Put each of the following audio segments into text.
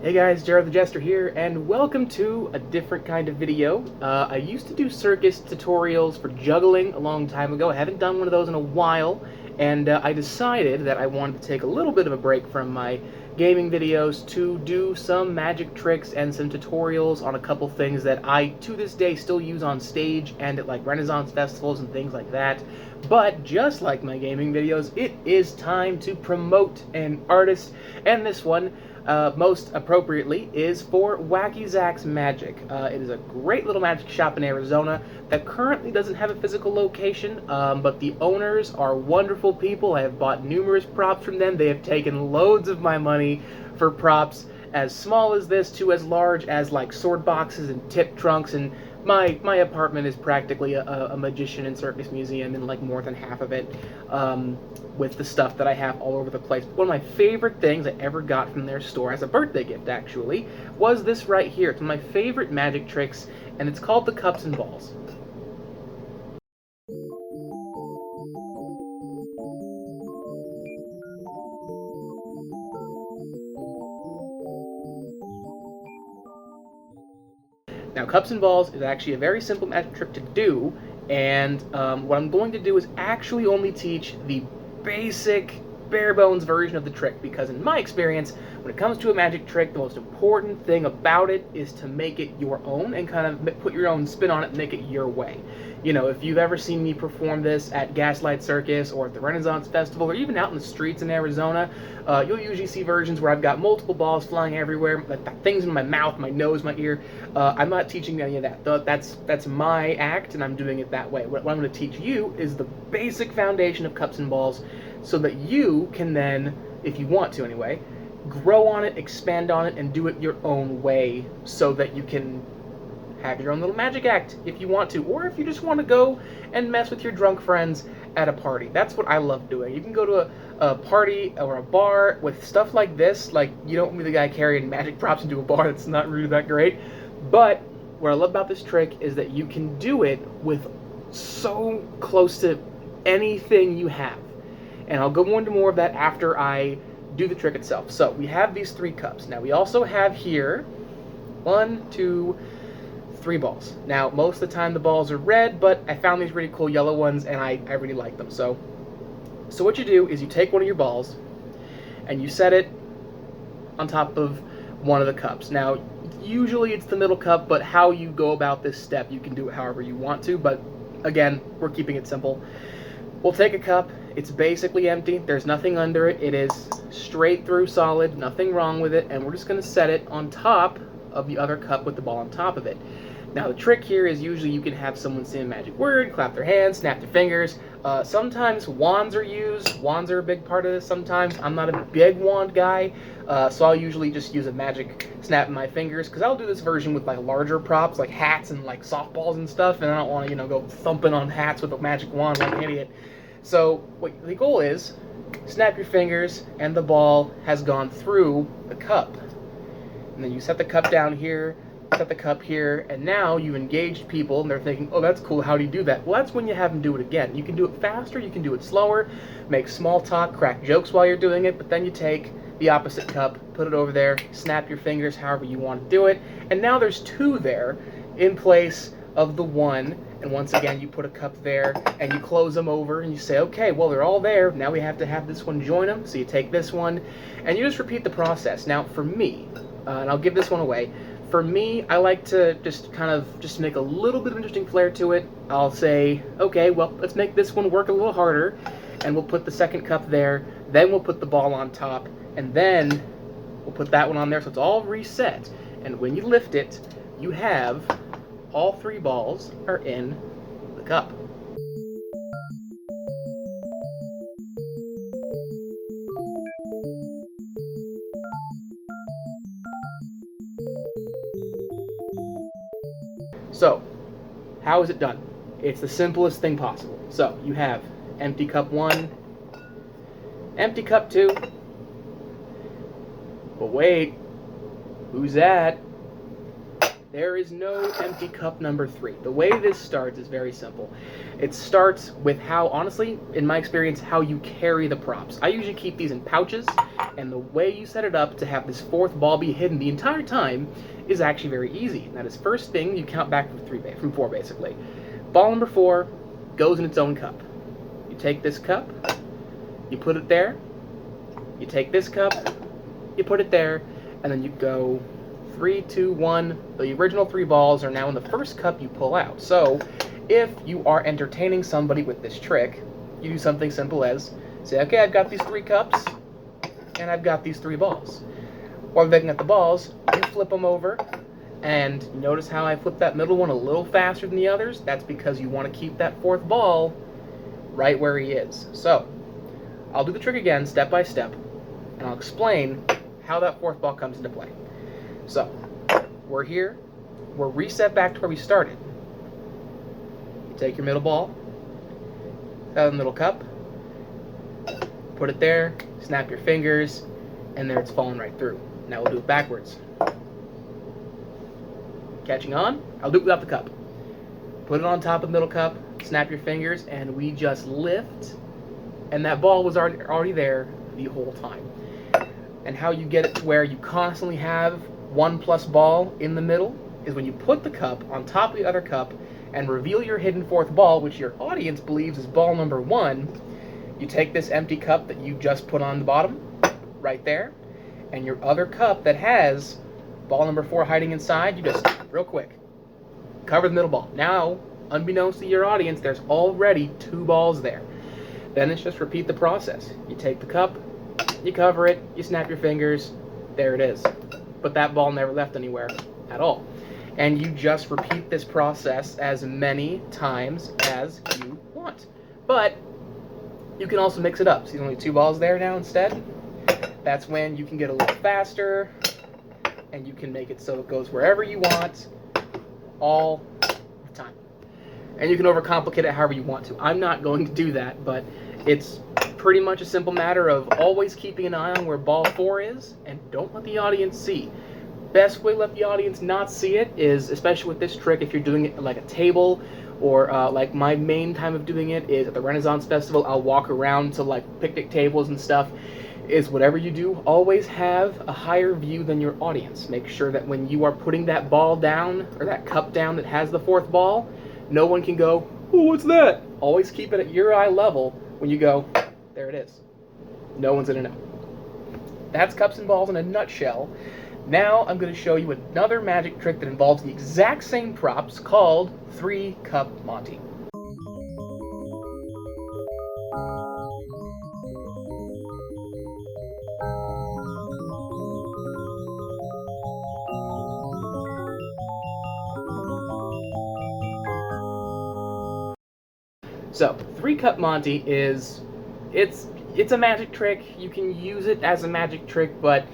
Hey guys, Jared the Jester here, and welcome to a different kind of video. I used to do circus tutorials for juggling a long time ago. I haven't done one of those in a while, and I decided that I wanted to take a little bit of a break from my gaming videos to do some magic tricks and some tutorials on a couple things that I, to this day, still use on stage and at like Renaissance festivals and things like that. But just like my gaming videos, it is time to promote an artist, and this one, most appropriately, is for Wacky Zach's Magic. It is a great little magic shop in Arizona that currently doesn't have a physical location, but the owners are wonderful people. I have bought numerous props from them. They have taken loads of my money for props as small as this to as large as like sword boxes and tip trunks, and my apartment is practically a magician and circus museum in like more than half of it, with the stuff that I have all over the place. One of my favorite things I ever got from their store as a birthday gift, actually, was this right here. It's one of my favorite magic tricks, and it's called the Cups and Balls. Now, Cups and Balls is actually a very simple magic trick to do, and what I'm going to do is actually only teach the basic, bare-bones version of the trick, because in my experience, when it comes to a magic trick, the most important thing about it is to make it your own and kind of put your own spin on it and make it your way. You know, if you've ever seen me perform this at Gaslight Circus or at the Renaissance Festival or even out in the streets in Arizona, you'll usually see versions where I've got multiple balls flying everywhere, like things in my mouth, my nose, my ear. I'm not teaching any of that. That's my act, and I'm doing it that way. What I'm going to teach you is the basic foundation of Cups and Balls, so that you can then, if you want to anyway, grow on it, expand on it, and do it your own way, so that you can have your own little magic act if you want to, or if you just want to go and mess with your drunk friends at a party. That's what I love doing. You can go to a party or a bar with stuff like this. Like, you don't want to be the guy carrying magic props into a bar. That's not really that great. But what I love about this trick is that you can do it with so close to anything you have. And I'll go into more of that after I do the trick itself. So we have these 3 cups. Now we also have here 1, 2, 3 balls. Now most of the time the balls are red, but I found these really cool yellow ones and I really like them. So what you do is you take one of your balls and you set it on top of one of the cups. Now usually it's the middle cup, but how you go about this step, you can do it however you want to, but again, we're keeping it simple. We'll take a cup. It's basically empty. There's nothing under it. It is straight through solid, nothing wrong with it, and we're just going to set it on top of the other cup with the ball on top of it. Now the trick here is usually you can have someone say a magic word, clap their hands, snap their fingers. Sometimes wands are used. Wands are a big part of this sometimes. I'm not a big wand guy, so I'll usually just use a magic snap in my fingers, because I'll do this version with like larger props like hats and like softballs and stuff, and I don't want to, go thumping on hats with a magic wand like an idiot. So what the goal is, snap your fingers and the ball has gone through the cup. And then you set the cup down here, set the cup here, and now you've engaged people, and they're thinking, oh, that's cool, how do you do that? Well, that's when you have them do it again. You can do it faster, you can do it slower, make small talk, crack jokes while you're doing it, but then you take the opposite cup, put it over there, snap your fingers however you want to do it, and now there's 2 there in place of the 1, and once again you put a cup there, and you close them over, and you say, okay, well, they're all there, now we have to have this one join them, so you take this one, and you just repeat the process. Now, for me, and I'll give this one away. For me, I like to just make a little bit of interesting flair to it. I'll say, okay, well, let's make this one work a little harder, and we'll put the second cup there, then we'll put the ball on top, and then we'll put that one on there, so it's all reset. And when you lift it, you have all 3 balls are in the cup. So, how is it done? It's the simplest thing possible. So, you have empty cup 1, empty cup 2, but wait, who's that? There is no empty cup number 3. The way this starts is very simple. It starts with how, honestly, in my experience, how you carry the props. I usually keep these in pouches, and the way you set it up to have this 4th ball be hidden the entire time is actually very easy. That is, first thing, you count back from 4 basically. Ball number 4 goes in its own cup. You take this cup, you put it there, you take this cup, you put it there, and then you go 3, 2, 1. The original 3 balls are now in the first cup you pull out. So, if you are entertaining somebody with this trick, you do something simple as say, okay, I've got these 3 cups, and I've got these 3 balls. While I'm looking at the balls, you flip them over, and notice how I flip that middle one a little faster than the others? That's because you want to keep that 4th ball right where he is. So, I'll do the trick again, step by step, and I'll explain how that 4th ball comes into play. So, we're here, we're reset back to where we started. You take your middle ball, out of the middle cup, put it there, snap your fingers, and there it's falling right through. Now we'll do it backwards. Catching on? I'll do it without the cup. Put it on top of the middle cup, snap your fingers, and we just lift, and that ball was already there the whole time. And how you get it to where you constantly have 1+ ball in the middle is when you put the cup on top of the other cup and reveal your hidden 4th ball, which your audience believes is ball number 1. You take this empty cup that you just put on the bottom, right there, and your other cup that has ball number 4 hiding inside, you just, real quick, cover the middle ball. Now, unbeknownst to your audience, there's already 2 balls there. Then it's just repeat the process. You take the cup, you cover it, you snap your fingers, there it is. But that ball never left anywhere at all. And you just repeat this process as many times as you want. But you can also mix it up. See, there's only 2 balls there now instead. That's when you can get a little faster, and you can make it so it goes wherever you want all the time. And you can overcomplicate it however you want to. I'm not going to do that, but it's pretty much a simple matter of always keeping an eye on where ball 4 is, and don't let the audience see. Best way to let the audience not see it is, especially with this trick, if you're doing it like a table, or like my main time of doing it is at the Renaissance Festival. I'll walk around to like picnic tables and stuff. Is whatever you do, always have a higher view than your audience. Make sure that when you are putting that ball down, or that cup down that has the 4th ball, no one can go, oh, what's that? Always keep it at your eye level when you go, there it is. No one's gonna know. That's cups and balls in a nutshell. Now I'm going to show you another magic trick that involves the exact same props called ThreeCup Monty. So, ThreeCup Monty is, it's a magic trick. You can use it as a magic trick, but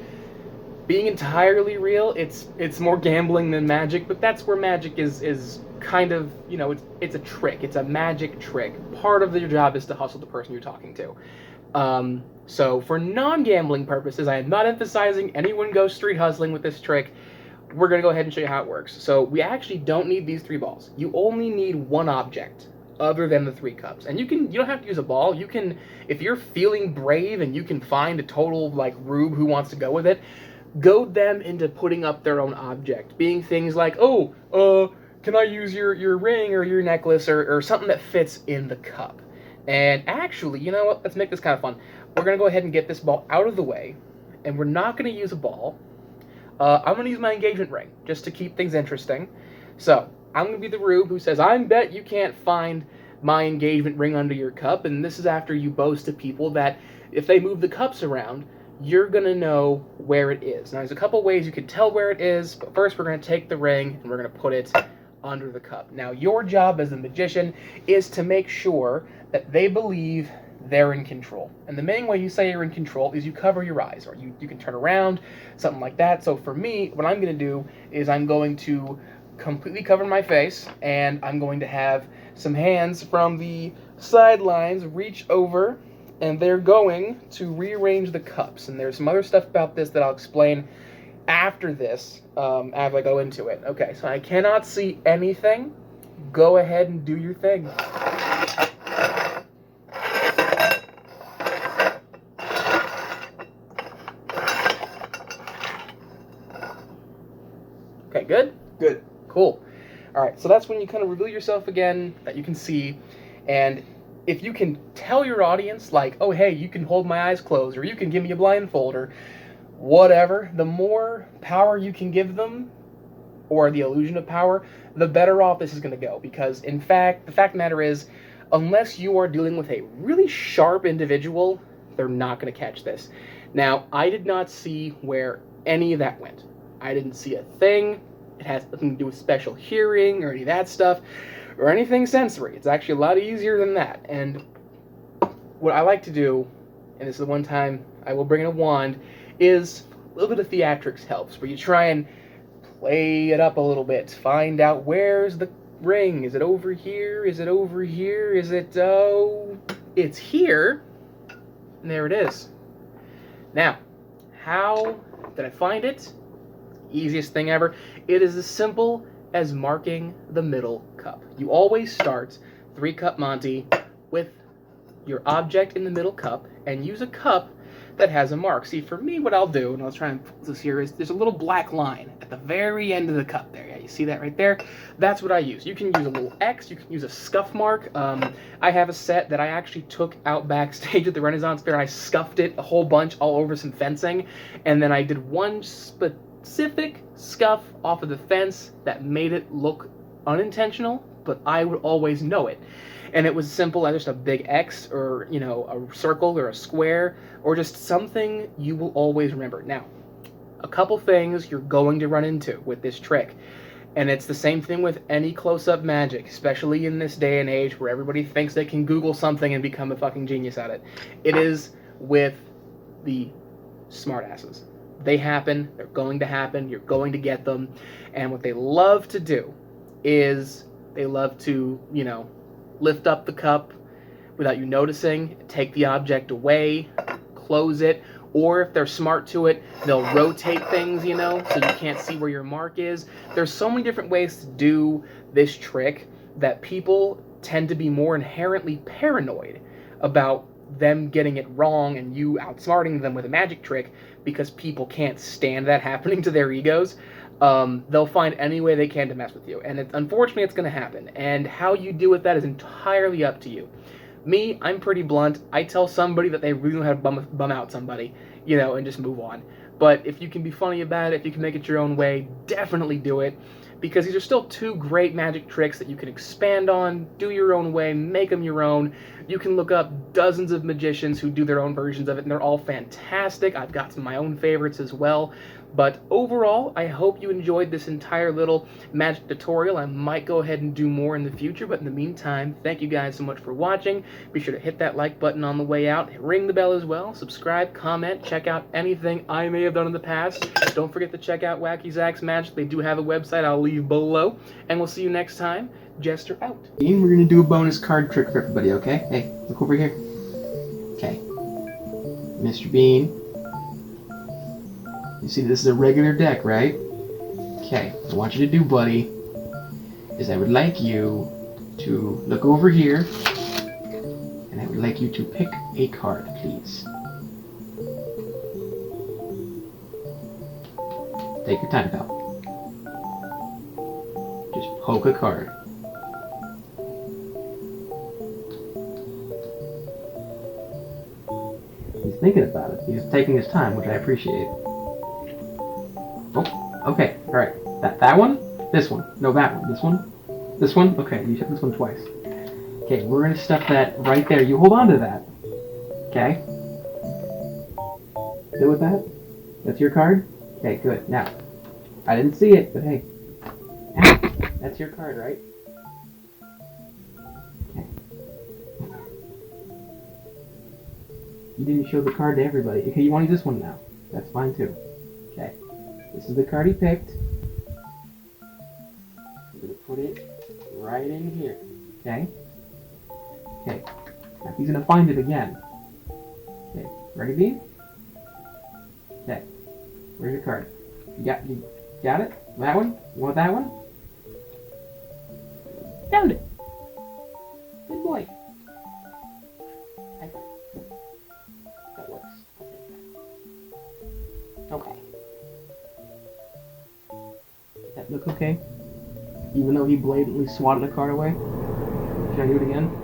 being entirely real, it's more gambling than magic, but that's where magic is kind of, you know, it's a trick. It's a magic trick. Part of your job is to hustle the person you're talking to. So for non-gambling purposes, I am not emphasizing anyone go street hustling with this trick. We're going to go ahead and show you how it works. So we actually don't need these 3 balls. You only need 1 object other than the 3 cups. And you don't have to use a ball. You can, if you're feeling brave and you can find a total like rube who wants to go with it, goad them into putting up their own object, being things like, oh, can I use your ring or your necklace or something that fits in the cup. And actually, you know what, let's make this kind of fun. We're going to go ahead and get this ball out of the way, and we're not going to use a ball. I'm going to use my engagement ring, just to keep things interesting. So, I'm going to be the rube who says, I bet you can't find my engagement ring under your cup, and this is after you boast to people that if they move the cups around, you're going to know where it is. Now, there's a couple ways you can tell where it is, but first we're going to take the ring and we're going to put it under the cup. Now, your job as a magician is to make sure that they believe they're in control. And the main way you say you're in control is you cover your eyes, or you can turn around, something like that. So for me, what I'm going to do is I'm going to completely cover my face, and I'm going to have some hands from the sidelines reach over, and they're going to rearrange the cups. And there's some other stuff about this that I'll explain after this, as I go into it. Okay, so I cannot see anything. Go ahead and do your thing. Okay, good? Good. Cool. Alright, so that's when you kind of reveal yourself again, that you can see, and if you can tell your audience, like, oh hey, you can hold my eyes closed, or you can give me a blindfold, or whatever, the more power you can give them, or the illusion of power, the better off this is going to go. Because, in fact, the fact of the matter is, unless you are dealing with a really sharp individual, they're not going to catch this. Now, I did not see where any of that went. I didn't see a thing. It has nothing to do with special hearing or any of that stuff, or anything sensory. It's actually a lot easier than that. And what I like to do, and this is the one time I will bring in a wand, is a little bit of theatrics helps, where you try and play it up a little bit. Find out, where's the ring? Is it over here? Is it over here? Is it, oh, it's here. And there it is. Now, how did I find it? Easiest thing ever. It is as simple as marking the middle cup. You always start ThreeCup Monty with your object in the middle cup, and use a cup that has a mark. See, for me, what I'll do, and I'll try and put this here, is there's a little black line at the very end of the cup there. Yeah, you see that right there? That's what I use. You can use a little X, you can use a scuff mark. I have a set that I actually took out backstage at the Renaissance Fair. I scuffed it a whole bunch all over some fencing, and then I did one specific scuff off of the fence that made it look unintentional, but I would always know it. And it was simple as just a big X, or, you know, a circle or a square, or just something you will always remember. Now, a couple things you're going to run into with this trick, and it's the same thing with any close-up magic, especially in this day and age where everybody thinks they can Google something and become a fucking genius at it. It is with the smartasses. They happen, they're going to happen, you're going to get them, and what they love to do is they love to, you know, lift up the cup without you noticing, take the object away, close it, or if they're smart to it, they'll rotate things, you know, so you can't see where your mark is. There's so many different ways to do this trick that people tend to be more inherently paranoid about them getting it wrong and you outsmarting them with a magic trick, because people can't stand that happening to their egos. They'll find any way they can to mess with you, and unfortunately it's going to happen, and how you deal with that is entirely up to you. Me, I'm pretty blunt. I tell somebody that they really know how to bum out somebody, you know, and just move on. But if you can be funny about it, if you can make it your own way, definitely do it, because these are still two great magic tricks that you can expand on, do your own way, make them your own. You can look up dozens of magicians who do their own versions of it, and they're all fantastic. I've got some of my own favorites as well. But overall, I hope you enjoyed this entire little magic tutorial. I might go ahead and do more in the future, but in the meantime, thank you guys so much for watching. Be sure to hit that like button on the way out, ring the bell as well, subscribe, comment, check out anything I may have done in the past. Don't forget to check out Wacky Zach's Magic. They do have a website I'll leave below, and we'll see you next time. Jester out. We're gonna do a bonus card trick for everybody, okay? Hey, look over here. Okay. Mr. Bean. You see, this is a regular deck, right? Okay, what I want you to do, buddy, is I would like you to look over here, and I would like you to pick a card, please. Take your time, pal. Just poke a card. He's thinking about it. He's taking his time, which I appreciate. Oh, okay, alright. That one? This one. No, that one. This one? This one? Okay, you hit this one twice. Okay, we're gonna stuff that right there. You hold on to that. Okay? Good with that? That's your card? Okay, good. Now, I didn't see it, but hey. That's your card, right? Okay. You didn't show the card to everybody. Okay, you want to use this one now. That's fine too. Okay. This is the card he picked. I'm going to put it right in here. Okay? Okay. Now he's going to find it again. Okay. Ready, Bean? Okay. Where's your card? You got it? That one? You want that one? Found it. Good boy. That works. I'll take that. Okay. Does that look okay? Even though he blatantly swatted a card away? Should I do it again?